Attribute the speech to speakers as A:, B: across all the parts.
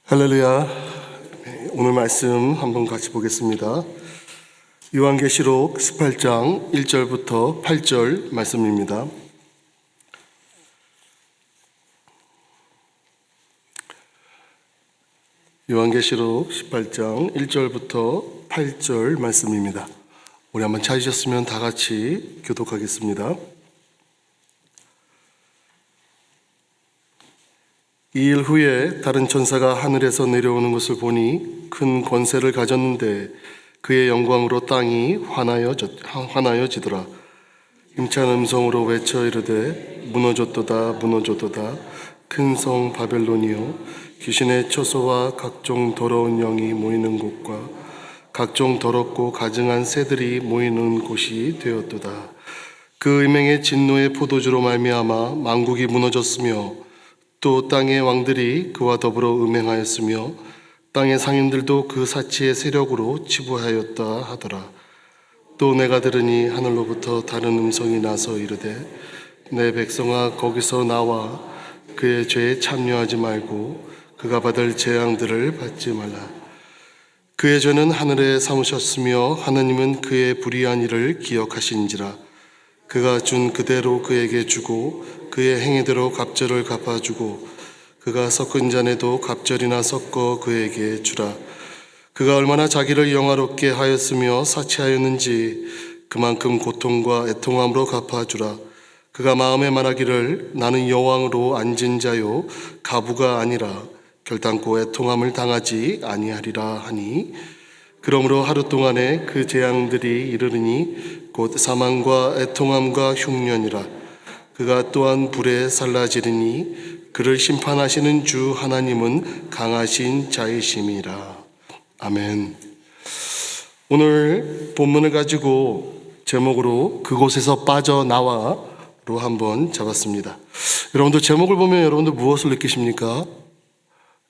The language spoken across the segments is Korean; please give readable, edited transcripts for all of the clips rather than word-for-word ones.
A: 할렐루야. 오늘 말씀 한번 같이 보겠습니다. 요한계시록 18장 1절부터 8절 말씀입니다. 요한계시록 18장 1절부터 8절 말씀입니다. 우리 한번 찾으셨으면 다 같이 교독하겠습니다. 이 일 후에 다른 천사가 하늘에서 내려오는 것을 보니 큰 권세를 가졌는데 그의 영광으로 땅이 환하여지더라. 힘찬 음성으로 외쳐 이르되 무너졌도다 무너졌도다 큰 성 바벨론이요 귀신의 처소와 각종 더러운 영이 모이는 곳과 각종 더럽고 가증한 새들이 모이는 곳이 되었도다. 그 음행의 진노의 포도주로 말미암아 만국이 무너졌으며 또 땅의 왕들이 그와 더불어 음행하였으며 땅의 상인들도 그 사치의 세력으로 치부하였다 하더라. 또 내가 들으니 하늘로부터 다른 음성이 나서 이르되 내 백성아 거기서 나와 그의 죄에 참여하지 말고 그가 받을 재앙들을 받지 말라. 그의 죄는 하늘에 삼으셨으며 하느님은 그의 불의한 일을 기억하신지라. 그가 준 그대로 그에게 주고 그의 행위대로 갑절을 갚아주고 그가 섞은 잔에도 갑절이나 섞어 그에게 주라. 그가 얼마나 자기를 영화롭게 하였으며 사치하였는지 그만큼 고통과 애통함으로 갚아주라. 그가 마음에 말하기를 나는 여왕으로 앉은 자요 가부가 아니라 결단코 애통함을 당하지 아니하리라 하니 그러므로 하루 동안에 그 재앙들이 이르르니 곧 사망과 애통함과 흉년이라. 그가 또한 불에 살라지리니 그를 심판하시는 주 하나님은 강하신 자이심이라. 아멘. 오늘 본문을 가지고 제목으로 그곳에서 빠져나와로 한번 잡았습니다. 여러분들 제목을 보면 여러분들 무엇을 느끼십니까?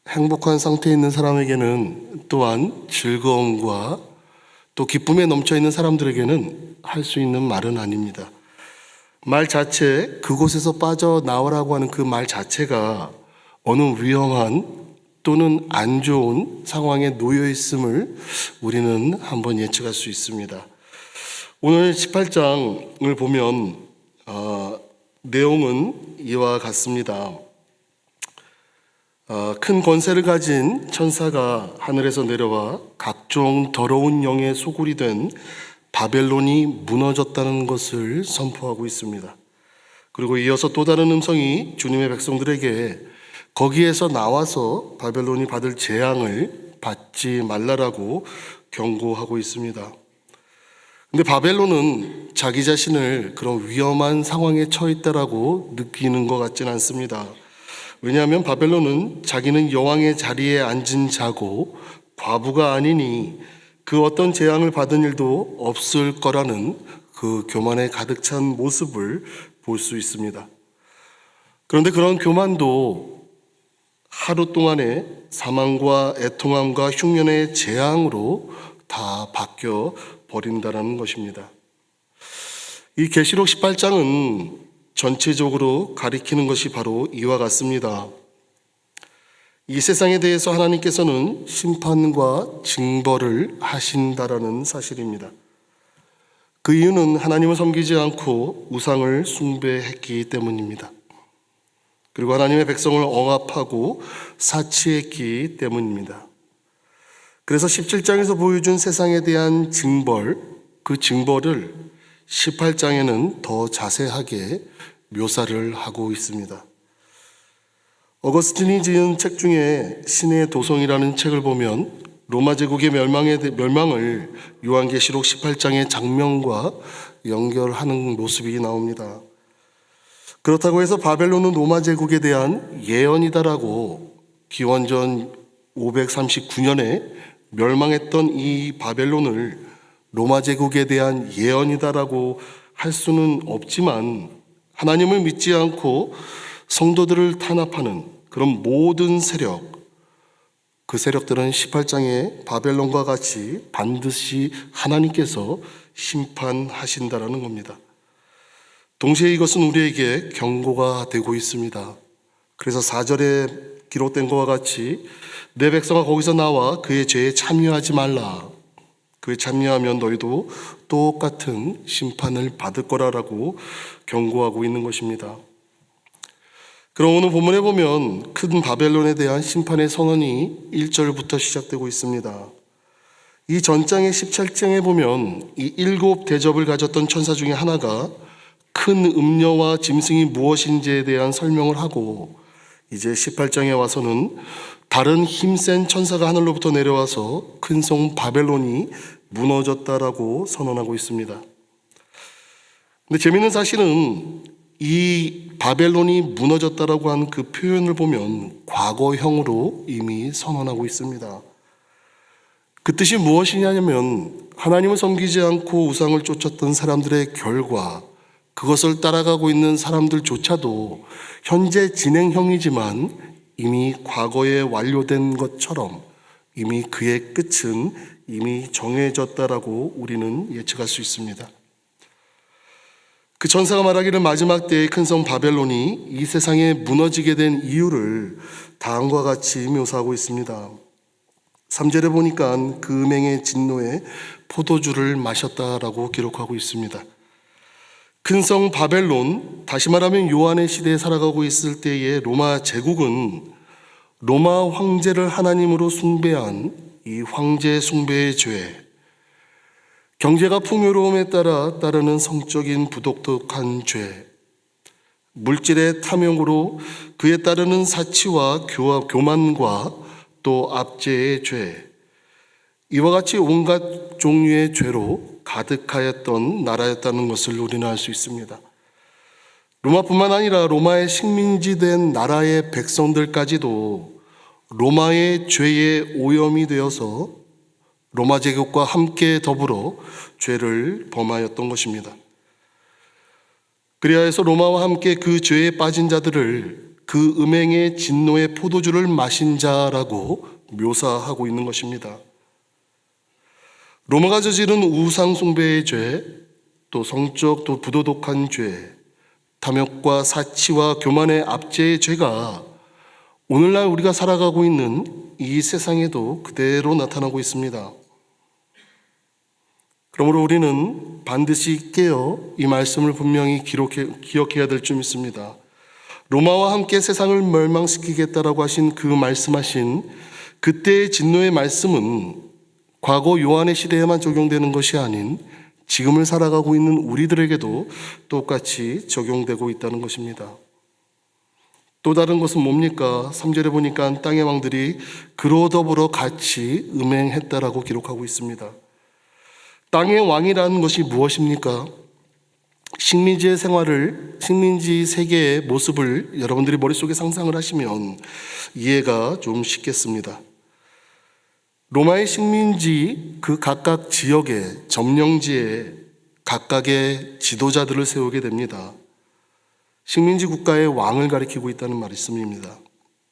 A: 행복한 상태에 있는 사람에게는 또한 즐거움과 또 기쁨에 넘쳐있는 사람들에게는 할 수 있는 말은 아닙니다. 말 자체, 그곳에서 빠져나오라고 하는 그 말 자체가 어느 위험한 또는 안 좋은 상황에 놓여 있음을 우리는 한번 예측할 수 있습니다. 오늘 18장을 보면 내용은 이와 같습니다. 큰 권세를 가진 천사가 하늘에서 내려와 각종 더러운 영의 소굴이 된 바벨론이 무너졌다는 것을 선포하고 있습니다. 그리고 이어서 또 다른 음성이 주님의 백성들에게 거기에서 나와서 바벨론이 받을 재앙을 받지 말라라고 경고하고 있습니다. 근데 바벨론은 자기 자신을 그런 위험한 상황에 처했다라고 느끼는 것 같지는 않습니다. 왜냐하면 바벨론은 자기는 여왕의 자리에 앉은 자고 과부가 아니니 그 어떤 재앙을 받은 일도 없을 거라는 그 교만에 가득 찬 모습을 볼 수 있습니다. 그런데 그런 교만도 하루 동안에 사망과 애통함과 흉년의 재앙으로 다 바뀌어 버린다는 것입니다. 이 계시록 18장은 전체적으로 가리키는 것이 바로 이와 같습니다. 이 세상에 대해서 하나님께서는 심판과 징벌을 하신다라는 사실입니다. 그 이유는 하나님을 섬기지 않고 우상을 숭배했기 때문입니다. 그리고 하나님의 백성을 억압하고 사치했기 때문입니다. 그래서 17장에서 보여준 세상에 대한 징벌, 그 징벌을 18장에는 더 자세하게 묘사를 하고 있습니다. 어거스틴이 지은 책 중에 신의 도성이라는 책을 보면 로마 제국의 멸망을 요한계시록 18장의 장면과 연결하는 모습이 나옵니다. 그렇다고 해서 바벨론은 로마 제국에 대한 예언이다라고 기원전 539년에 멸망했던 이 바벨론을 로마 제국에 대한 예언이다라고 할 수는 없지만 하나님을 믿지 않고 성도들을 탄압하는 그런 모든 세력, 그 세력들은 18장의 바벨론과 같이 반드시 하나님께서 심판하신다라는 겁니다. 동시에 이것은 우리에게 경고가 되고 있습니다. 그래서 4절에 기록된 것과 같이 내 백성아 거기서 나와 그의 죄에 참여하지 말라. 그에 참여하면 너희도 똑같은 심판을 받을 거라라고 경고하고 있는 것입니다. 그럼 오늘 본문에 보면 큰 바벨론에 대한 심판의 선언이 1절부터 시작되고 있습니다. 이 전장의 17장에 보면 이 7 대접을 가졌던 천사 중에 하나가 큰 음녀와 짐승이 무엇인지에 대한 설명을 하고, 이제 18장에 와서는 다른 힘센 천사가 하늘로부터 내려와서 큰 성 바벨론이 무너졌다라고 선언하고 있습니다. 근데 재미있는 사실은 이 바벨론이 무너졌다라고 한 그 표현을 보면 과거형으로 이미 선언하고 있습니다. 그 뜻이 무엇이냐면 하나님을 섬기지 않고 우상을 쫓았던 사람들의 결과, 그것을 따라가고 있는 사람들조차도 현재 진행형이지만 이미 과거에 완료된 것처럼 이미 그의 끝은 이미 정해졌다라고 우리는 예측할 수 있습니다. 그 천사가 말하기를 마지막 때의 큰 성 바벨론이 이 세상에 무너지게 된 이유를 다음과 같이 묘사하고 있습니다. 3절에 보니까 그 음행의 진노에 포도주를 마셨다라고 기록하고 있습니다. 큰 성 바벨론, 다시 말하면 요한의 시대에 살아가고 있을 때의 로마 제국은 로마 황제를 하나님으로 숭배한 이 황제 숭배의 죄, 경제가 풍요로움에 따라 따르는 성적인 부독특한 죄, 물질의 탐욕으로 그에 따르는 사치와 교만과 또 압제의 죄, 이와 같이 온갖 종류의 죄로 가득하였던 나라였다는 것을 우리는 알 수 있습니다. 로마뿐만 아니라 로마의 식민지 된 나라의 백성들까지도 로마의 죄에 오염이 되어서 로마 제국과 함께 더불어 죄를 범하였던 것입니다. 그리하여 로마와 함께 그 죄에 빠진 자들을 그 음행의 진노의 포도주를 마신 자라고 묘사하고 있는 것입니다. 로마가 저지른 우상 숭배의 죄, 또 성적 또 부도덕한 죄, 탐욕과 사치와 교만의 압제의 죄가 오늘날 우리가 살아가고 있는 이 세상에도 그대로 나타나고 있습니다. 그러므로 우리는 반드시 깨어 이 말씀을 분명히 기억해야 될 점 있습니다. 로마와 함께 세상을 멸망시키겠다라고 하신 그 말씀하신 그때의 진노의 말씀은 과거 요한의 시대에만 적용되는 것이 아닌 지금을 살아가고 있는 우리들에게도 똑같이 적용되고 있다는 것입니다. 또 다른 것은 뭡니까? 3절에 보니까 땅의 왕들이 그로 더불어 같이 음행했다라고 기록하고 있습니다. 땅의 왕이라는 것이 무엇입니까? 식민지의 생활을, 식민지 세계의 모습을 여러분들이 머릿속에 상상을 하시면 이해가 좀 쉽겠습니다. 로마의 식민지 그 각각 지역의 점령지에 각각의 지도자들을 세우게 됩니다. 식민지 국가의 왕을 가리키고 있다는 말씀입니다.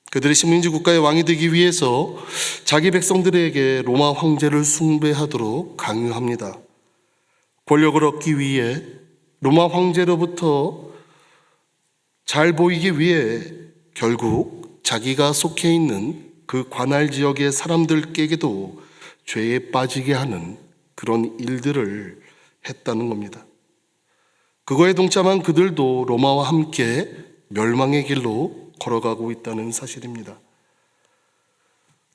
A: 그들이 식민지 국가의 왕이 되기 위해서 자기 백성들에게 로마 황제를 숭배하도록 강요합니다. 권력을 얻기 위해 로마 황제로부터 잘 보이기 위해 결국 자기가 속해 있는 그 관할 지역의 사람들에게도 죄에 빠지게 하는 그런 일들을 했다는 겁니다. 그거에 동참한 그들도 로마와 함께 멸망의 길로 걸어가고 있다는 사실입니다.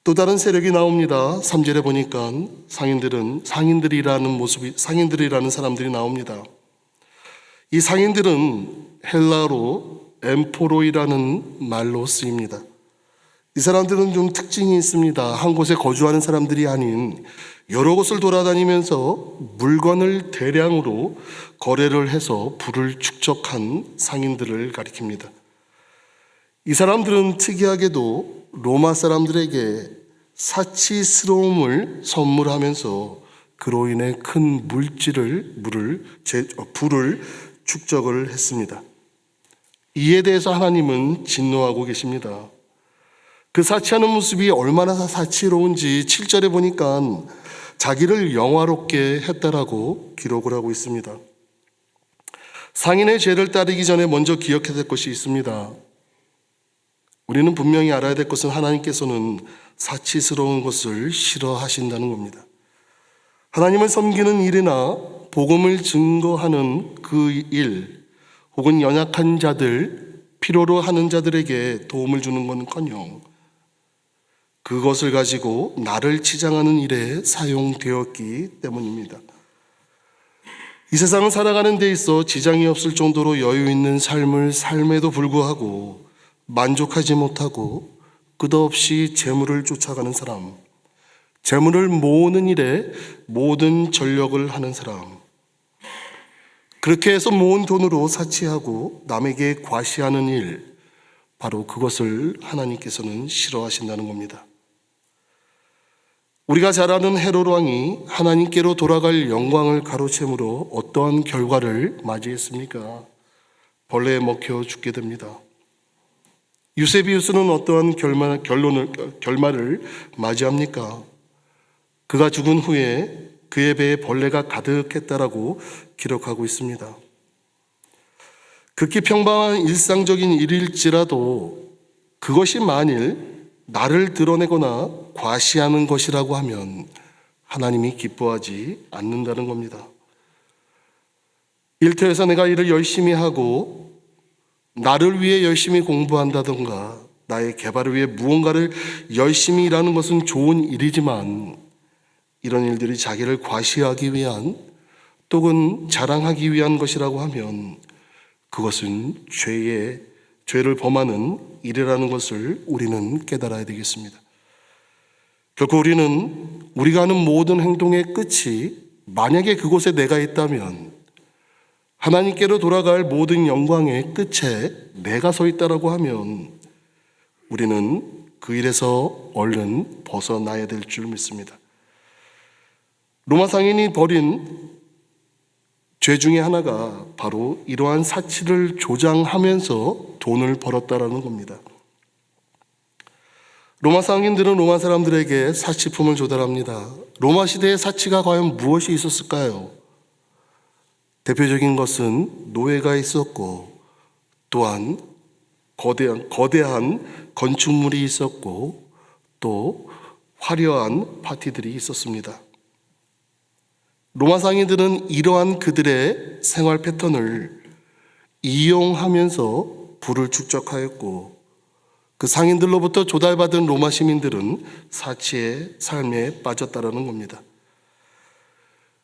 A: 또 다른 세력이 나옵니다. 3절에 보니까 상인들이라는 사람들이 나옵니다. 이 상인들은 헬라로 엠포로이라는 말로 쓰입니다. 이 사람들은 좀 특징이 있습니다. 한 곳에 거주하는 사람들이 아닌 여러 곳을 돌아다니면서 물건을 대량으로 거래를 해서 부를 축적한 상인들을 가리킵니다. 이 사람들은 특이하게도 로마 사람들에게 사치스러움을 선물하면서 그로 인해 큰 불을 축적을 했습니다. 이에 대해서 하나님은 진노하고 계십니다. 그 사치하는 모습이 얼마나 사치로운지 7절에 보니까 자기를 영화롭게 했다라고 기록을 하고 있습니다. 상인의 죄를 따르기 전에 먼저 기억해야 될 것이 있습니다. 우리는 분명히 알아야 될 것은 하나님께서는 사치스러운 것을 싫어하신다는 겁니다. 하나님을 섬기는 일이나 복음을 증거하는 그 일, 혹은 연약한 자들, 필요로 하는 자들에게 도움을 주는 것은커녕 그것을 가지고 나를 치장하는 일에 사용되었기 때문입니다. 이 세상을 살아가는 데 있어 지장이 없을 정도로 여유 있는 삶을 삶에도 불구하고 만족하지 못하고 끝없이 재물을 쫓아가는 사람, 재물을 모으는 일에 모든 전력을 하는 사람, 그렇게 해서 모은 돈으로 사치하고 남에게 과시하는 일, 바로 그것을 하나님께서는 싫어하신다는 겁니다. 우리가 잘 아는 헤롯 왕이 하나님께로 돌아갈 영광을 가로채므로 어떠한 결과를 맞이했습니까? 벌레에 먹혀 죽게 됩니다. 유세비우스는 어떠한 결말을 맞이합니까? 그가 죽은 후에 그의 배에 벌레가 가득했다라고 기록하고 있습니다. 극히 평범한 일상적인 일일지라도 그것이 만일 나를 드러내거나 과시하는 것이라고 하면 하나님이 기뻐하지 않는다는 겁니다. 일터에서 내가 일을 열심히 하고 나를 위해 열심히 공부한다던가 나의 개발을 위해 무언가를 열심히 일하는 것은 좋은 일이지만 이런 일들이 자기를 과시하기 위한 또는 자랑하기 위한 것이라고 하면 그것은 죄를 범하는 일이라는 것을 우리는 깨달아야 되겠습니다. 결코 우리는 우리가 하는 모든 행동의 끝이 만약에 그곳에 내가 있다면 하나님께로 돌아갈 모든 영광의 끝에 내가 서 있다라고 하면 우리는 그 일에서 얼른 벗어나야 될 줄 믿습니다. 로마 상인이 벌인 죄 중에 하나가 바로 이러한 사치를 조장하면서 돈을 벌었다라는 겁니다. 로마 상인들은 로마 사람들에게 사치품을 조달합니다. 로마 시대의 사치가 과연 무엇이 있었을까요? 대표적인 것은 노예가 있었고 또한 거대한 건축물이 있었고 또 화려한 파티들이 있었습니다. 로마 상인들은 이러한 그들의 생활 패턴을 이용하면서 부를 축적하였고 그 상인들로부터 조달받은 로마 시민들은 사치의 삶에 빠졌다라는 겁니다.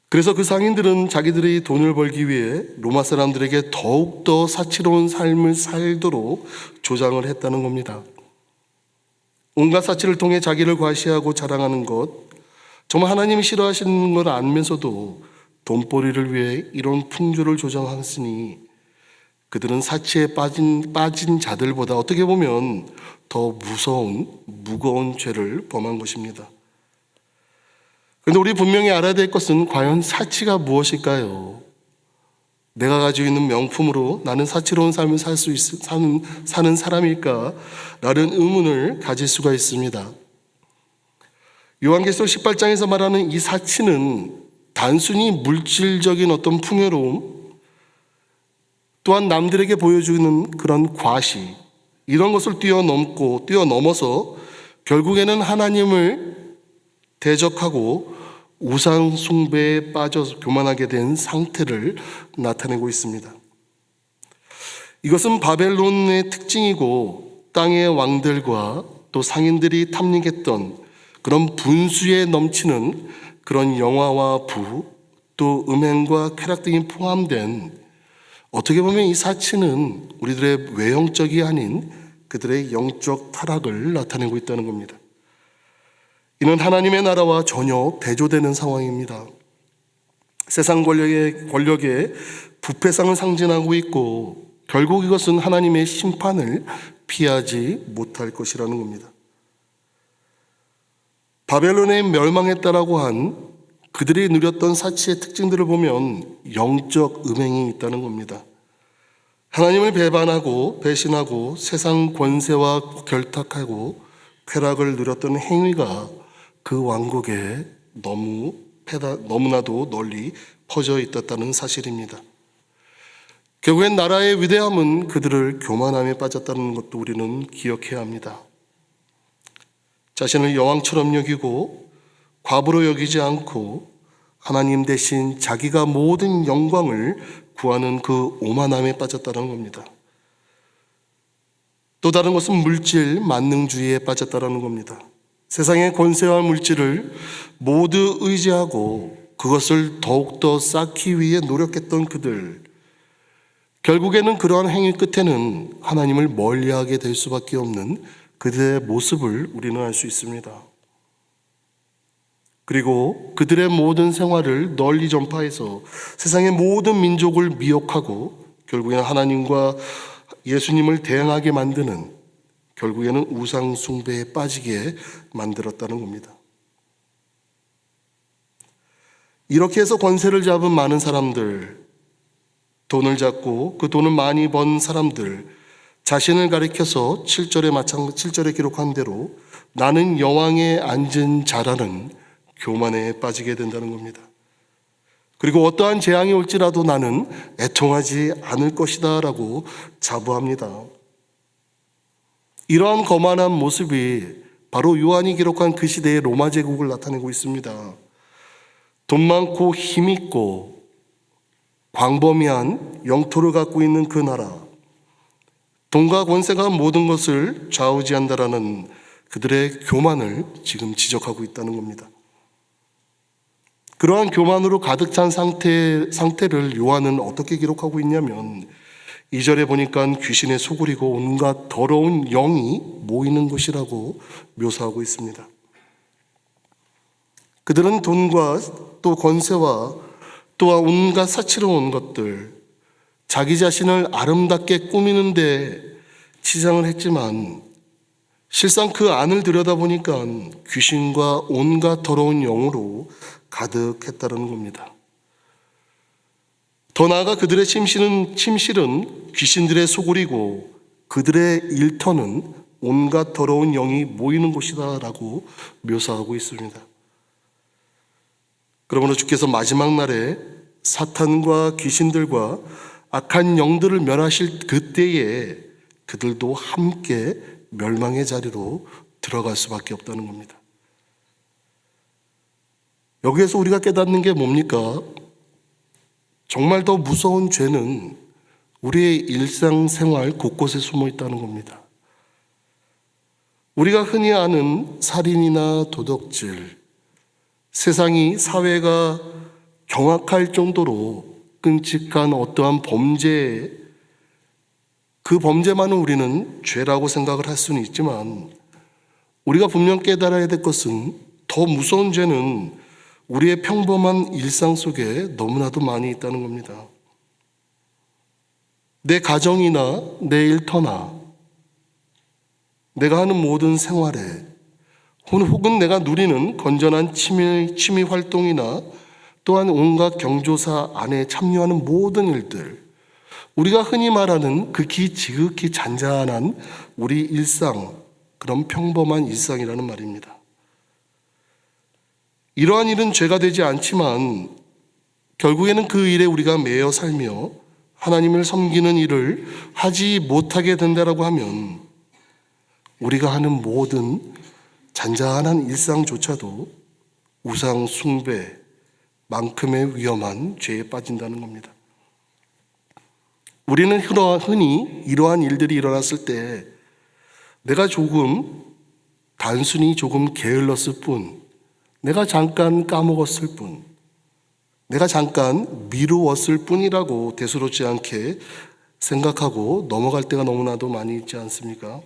A: 그래서 그 상인들은 자기들이 돈을 벌기 위해 로마 사람들에게 더욱더 사치로운 삶을 살도록 조장을 했다는 겁니다. 온갖 사치를 통해 자기를 과시하고 자랑하는 것, 정말 하나님이 싫어하시는 걸 알면서도 돈벌이를 위해 이런 풍조를 조장하으니 그들은 사치에 빠진 자들보다 어떻게 보면 더 무거운 죄를 범한 것입니다. 그런데 우리 분명히 알아야 될 것은 과연 사치가 무엇일까요? 내가 가지고 있는 명품으로 나는 사치로운 삶을 사는 사람일까? 라는 의문을 가질 수가 있습니다. 요한계시록 18장에서 말하는 이 사치는 단순히 물질적인 어떤 풍요로움 또한 남들에게 보여주는 그런 과시 이런 것을 뛰어넘어서 결국에는 하나님을 대적하고 우상 숭배에 빠져 교만하게 된 상태를 나타내고 있습니다. 이것은 바벨론의 특징이고 땅의 왕들과 또 상인들이 탐닉했던 그런 분수에 넘치는 그런 영화와 부, 또 음행과 쾌락 등이 포함된 어떻게 보면 이 사치는 우리들의 외형적이 아닌 그들의 영적 타락을 나타내고 있다는 겁니다. 이는 하나님의 나라와 전혀 대조되는 상황입니다. 세상 권력의 부패상을 상징하고 있고 결국 이것은 하나님의 심판을 피하지 못할 것이라는 겁니다. 바벨론에 멸망했다라고 한 그들이 누렸던 사치의 특징들을 보면 영적 음행이 있다는 겁니다. 하나님을 배신하고 세상 권세와 결탁하고 쾌락을 누렸던 행위가 그 왕국에 너무나도 널리 퍼져 있었다는 사실입니다. 결국엔 나라의 위대함은 그들을 교만함에 빠졌다는 것도 우리는 기억해야 합니다. 자신을 여왕처럼 여기고 과부로 여기지 않고 하나님 대신 자기가 모든 영광을 구하는 그 오만함에 빠졌다는 겁니다. 또 다른 것은 물질, 만능주의에 빠졌다는 겁니다. 세상의 권세와 물질을 모두 의지하고 그것을 더욱더 쌓기 위해 노력했던 그들, 결국에는 그러한 행위 끝에는 하나님을 멀리하게 될 수밖에 없는 그들의 모습을 우리는 알 수 있습니다. 그리고 그들의 모든 생활을 널리 전파해서 세상의 모든 민족을 미혹하고 결국에는 하나님과 예수님을 대항하게 만드는, 결국에는 우상 숭배에 빠지게 만들었다는 겁니다. 이렇게 해서 권세를 잡은 많은 사람들, 돈을 잡고 그 돈을 많이 번 사람들, 자신을 가리켜서 7절에 기록한 대로 나는 여왕에 앉은 자라는 교만에 빠지게 된다는 겁니다. 그리고 어떠한 재앙이 올지라도 나는 애통하지 않을 것이다 라고 자부합니다. 이러한 거만한 모습이 바로 요한이 기록한 그 시대의 로마 제국을 나타내고 있습니다. 돈 많고 힘 있고 광범위한 영토를 갖고 있는 그 나라, 돈과 권세가 모든 것을 좌우지한다라는 그들의 교만을 지금 지적하고 있다는 겁니다. 그러한 교만으로 가득 찬 상태를 요한은 어떻게 기록하고 있냐면 2절에 보니까 귀신의 소굴이고 온갖 더러운 영이 모이는 곳이라고 묘사하고 있습니다. 그들은 돈과 또 권세와 또한 온갖 사치로운 것들, 자기 자신을 아름답게 꾸미는데 치장을 했지만 실상 그 안을 들여다보니까 귀신과 온갖 더러운 영으로 가득했다는 겁니다. 더 나아가 그들의 침실은 귀신들의 소굴이고 그들의 일터는 온갖 더러운 영이 모이는 곳이다라고 묘사하고 있습니다. 그러므로 주께서 마지막 날에 사탄과 귀신들과 악한 영들을 멸하실 그때에 그들도 함께 멸망의 자리로 들어갈 수밖에 없다는 겁니다. 여기에서 우리가 깨닫는 게 뭡니까? 정말 더 무서운 죄는 우리의 일상생활 곳곳에 숨어 있다는 겁니다. 우리가 흔히 아는 살인이나 도덕질, 세상이 사회가 경악할 정도로 끔찍한 어떠한 범죄, 그 범죄만은 우리는 죄라고 생각을 할 수는 있지만 우리가 분명 깨달아야 될 것은 더 무서운 죄는 우리의 평범한 일상 속에 너무나도 많이 있다는 겁니다. 내 가정이나 내 일터나 내가 하는 모든 생활에 혹은 내가 누리는 건전한 취미 활동이나 또한 온갖 경조사 안에 참여하는 모든 일들, 우리가 흔히 말하는 지극히 잔잔한 우리 일상, 그런 평범한 일상이라는 말입니다. 이러한 일은 죄가 되지 않지만 결국에는 그 일에 우리가 매여 살며 하나님을 섬기는 일을 하지 못하게 된다라고 하면 우리가 하는 모든 잔잔한 일상조차도 우상 숭배만큼의 위험한 죄에 빠진다는 겁니다. 우리는 흔히 이러한 일들이 일어났을 때 내가 단순히 조금 게을렀을 뿐, 내가 잠깐 까먹었을 뿐, 내가 잠깐 미루었을 뿐이라고 대수롭지 않게 생각하고 넘어갈 때가 너무나도 많이 있지 않습니까?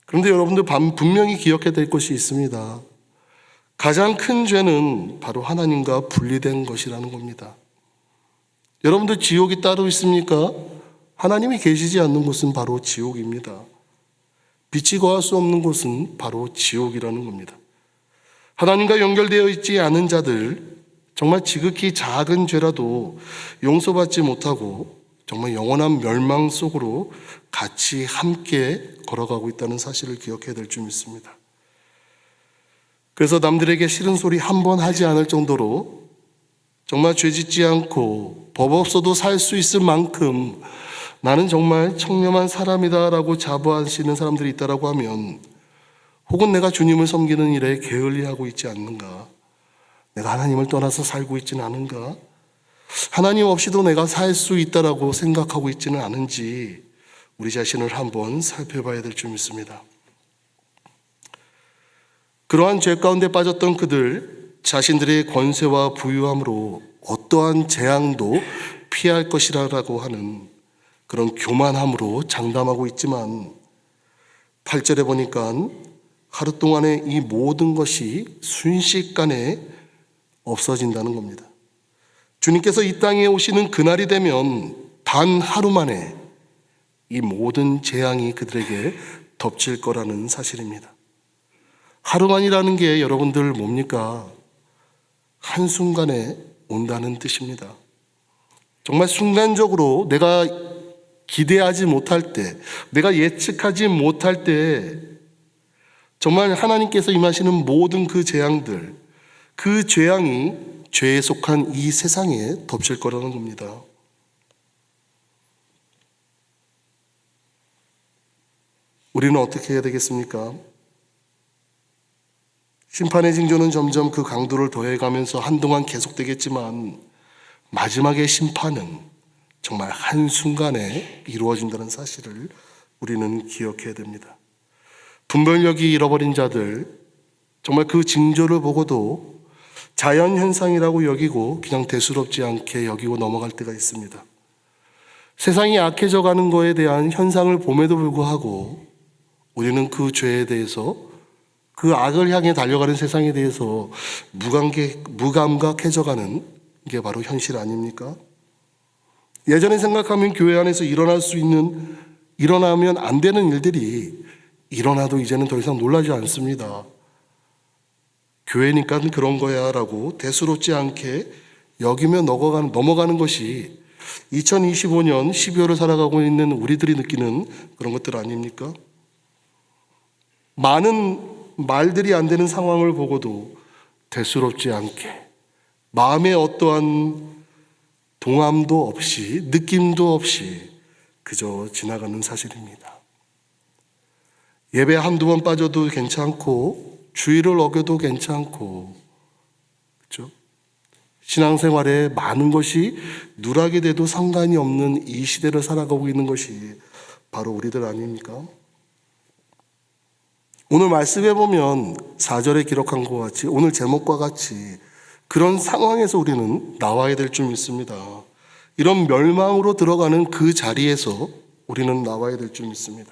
A: 그런데 여러분들 분명히 기억해야 될 것이 있습니다. 가장 큰 죄는 바로 하나님과 분리된 것이라는 겁니다. 여러분들 지옥이 따로 있습니까? 하나님이 계시지 않는 곳은 바로 지옥입니다. 빛이 거할 수 없는 곳은 바로 지옥이라는 겁니다. 하나님과 연결되어 있지 않은 자들, 정말 지극히 작은 죄라도 용서받지 못하고 정말 영원한 멸망 속으로 같이 함께 걸어가고 있다는 사실을 기억해야 될 줄 믿습니다. 그래서 남들에게 싫은 소리 한 번 하지 않을 정도로 정말 죄짓지 않고 법 없어도 살 수 있을 만큼 나는 정말 청렴한 사람이다라고 자부하시는 사람들이 있다라고 하면, 혹은 내가 주님을 섬기는 일에 게을리하고 있지 않는가? 내가 하나님을 떠나서 살고 있지는 않은가? 하나님 없이도 내가 살 수 있다라고 생각하고 있지는 않은지 우리 자신을 한번 살펴봐야 될 줄 믿습니다. 그러한 죄 가운데 빠졌던 그들, 자신들의 권세와 부유함으로 어떠한 재앙도 피할 것이라고 하는 그런 교만함으로 장담하고 있지만, 8절에 보니까 하루 동안에 이 모든 것이 순식간에 없어진다는 겁니다. 주님께서 이 땅에 오시는 그날이 되면 단 하루 만에 이 모든 재앙이 그들에게 덮칠 거라는 사실입니다. 하루만이라는 게 여러분들 뭡니까? 한순간에 온다는 뜻입니다. 정말 순간적으로 내가 기대하지 못할 때, 내가 예측하지 못할 때 정말 하나님께서 임하시는 모든 그 재앙들, 그 재앙이 죄에 속한 이 세상에 덮칠 거라는 겁니다. 우리는 어떻게 해야 되겠습니까? 심판의 징조는 점점 그 강도를 더해가면서 한동안 계속되겠지만, 마지막의 심판은 정말 한순간에 이루어진다는 사실을 우리는 기억해야 됩니다. 분별력이 잃어버린 자들, 정말 그 징조를 보고도 자연현상이라고 여기고 그냥 대수롭지 않게 여기고 넘어갈 때가 있습니다. 세상이 악해져 가는 것에 대한 현상을 봄에도 불구하고 우리는 그 죄에 대해서, 그 악을 향해 달려가는 세상에 대해서 무감각해져 가는 게 바로 현실 아닙니까? 예전에 생각하면 교회 안에서 일어나면 안 되는 일들이 일어나도 이제는 더 이상 놀라지 않습니다. 교회니까 그런 거야 라고 대수롭지 않게 여기며 넘어가는 것이 2025년 12월을 살아가고 있는 우리들이 느끼는 그런 것들 아닙니까? 많은 말들이 안 되는 상황을 보고도 대수롭지 않게 마음에 어떠한 동함도 없이 느낌도 없이 그저 지나가는 사실입니다. 예배 한두 번 빠져도 괜찮고 주의를 어겨도 괜찮고, 그렇죠? 신앙생활에 많은 것이 누락이 돼도 상관이 없는 이 시대를 살아가고 있는 것이 바로 우리들 아닙니까? 오늘 말씀해 보면 4절에 기록한 것 같이, 오늘 제목과 같이 그런 상황에서 우리는 나와야 될 줄 믿습니다. 이런 멸망으로 들어가는 그 자리에서 우리는 나와야 될 줄 믿습니다.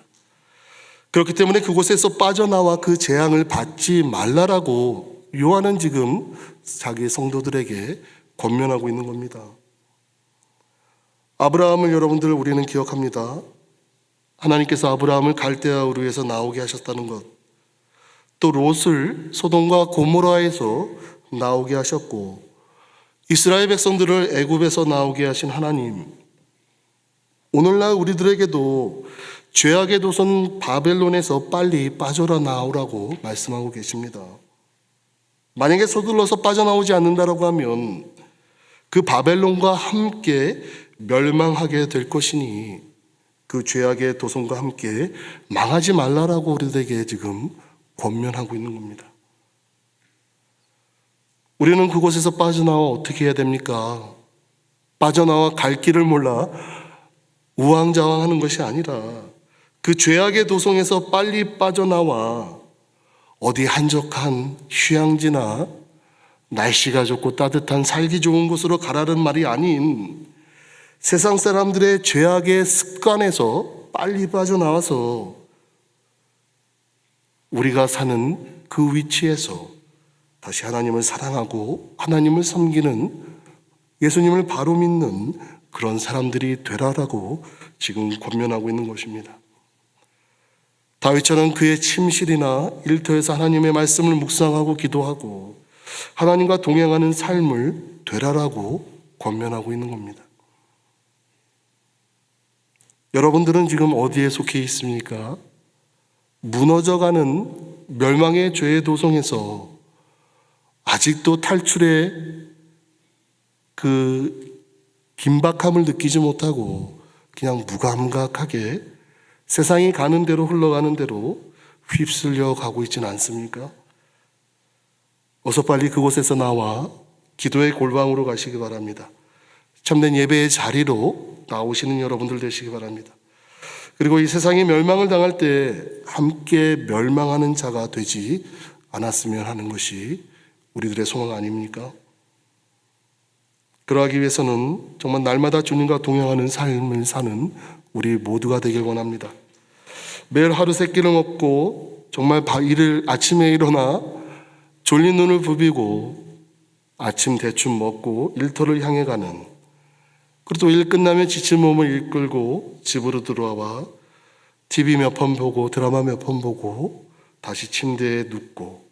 A: 그렇기 때문에 그곳에서 빠져나와 그 재앙을 받지 말라라고 요한은 지금 자기 성도들에게 권면하고 있는 겁니다. 아브라함을 여러분들 우리는 기억합니다. 하나님께서 아브라함을 갈대아 우르에서 나오게 하셨다는 것, 또 롯을 소돔과 고모라에서 나오게 하셨고, 이스라엘 백성들을 애굽에서 나오게 하신 하나님, 오늘날 우리들에게도 죄악의 도선 바벨론에서 빨리 빠져라 나오라고 말씀하고 계십니다. 만약에 서둘러서 빠져나오지 않는다라고 하면 그 바벨론과 함께 멸망하게 될 것이니 그 죄악의 도선과 함께 망하지 말라라고 우리들에게 지금 권면하고 있는 겁니다. 우리는 그곳에서 빠져나와 어떻게 해야 됩니까? 빠져나와 갈 길을 몰라 우왕좌왕하는 것이 아니라 그 죄악의 도성에서 빨리 빠져나와 어디 한적한 휴양지나 날씨가 좋고 따뜻한 살기 좋은 곳으로 가라는 말이 아닌, 세상 사람들의 죄악의 습관에서 빨리 빠져나와서 우리가 사는 그 위치에서 다시 하나님을 사랑하고 하나님을 섬기는, 예수님을 바로 믿는 그런 사람들이 되라라고 지금 권면하고 있는 것입니다. 다윗처럼 그의 침실이나 일터에서 하나님의 말씀을 묵상하고 기도하고 하나님과 동행하는 삶을 되라라고 권면하고 있는 겁니다. 여러분들은 지금 어디에 속해 있습니까? 무너져가는 멸망의 죄의 도성에서 아직도 탈출의 그 긴박함을 느끼지 못하고 그냥 무감각하게 세상이 가는 대로 흘러가는 대로 휩쓸려 가고 있지는 않습니까? 어서 빨리 그곳에서 나와 기도의 골방으로 가시기 바랍니다. 참된 예배의 자리로 나오시는 여러분들 되시기 바랍니다. 그리고 이 세상이 멸망을 당할 때 함께 멸망하는 자가 되지 않았으면 하는 것이 우리들의 소망 아닙니까? 그러하기 위해서는 정말 날마다 주님과 동행하는 삶을 사는 우리 모두가 되길 원합니다. 매일 하루 세 끼를 먹고 정말 아침에 일어나 졸린 눈을 부비고 아침 대충 먹고 일터를 향해 가는, 그리고 또 일 끝나면 지친 몸을 이끌고 집으로 들어와 TV 몇 번 보고 드라마 몇 번 보고 다시 침대에 눕고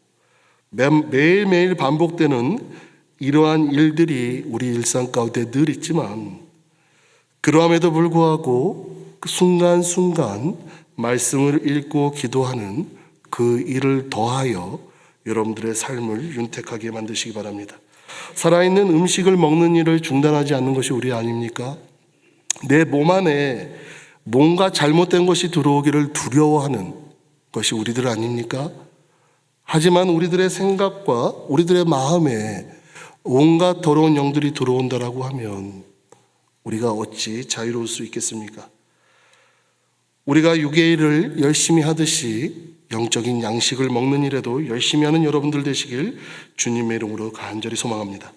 A: 매일매일 반복되는 이러한 일들이 우리 일상 가운데 늘 있지만, 그러함에도 불구하고 그 순간순간 말씀을 읽고 기도하는 그 일을 더하여 여러분들의 삶을 윤택하게 만드시기 바랍니다. 살아있는 음식을 먹는 일을 중단하지 않는 것이 우리 아닙니까? 내 몸 안에 뭔가 잘못된 것이 들어오기를 두려워하는 것이 우리들 아닙니까? 하지만 우리들의 생각과 우리들의 마음에 온갖 더러운 영들이 들어온다라고 하면 우리가 어찌 자유로울 수 있겠습니까? 우리가 육의 일을 열심히 하듯이 영적인 양식을 먹는 일에도 열심히 하는 여러분들 되시길 주님의 이름으로 간절히 소망합니다.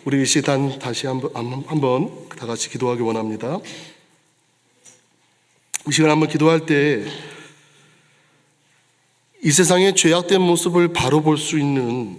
A: 우리 이 시간 다시 한번 다 같이 기도하기 원합니다. 이 시간 한번 기도할 때 이 세상의 죄악된 모습을 바로 볼 수 있는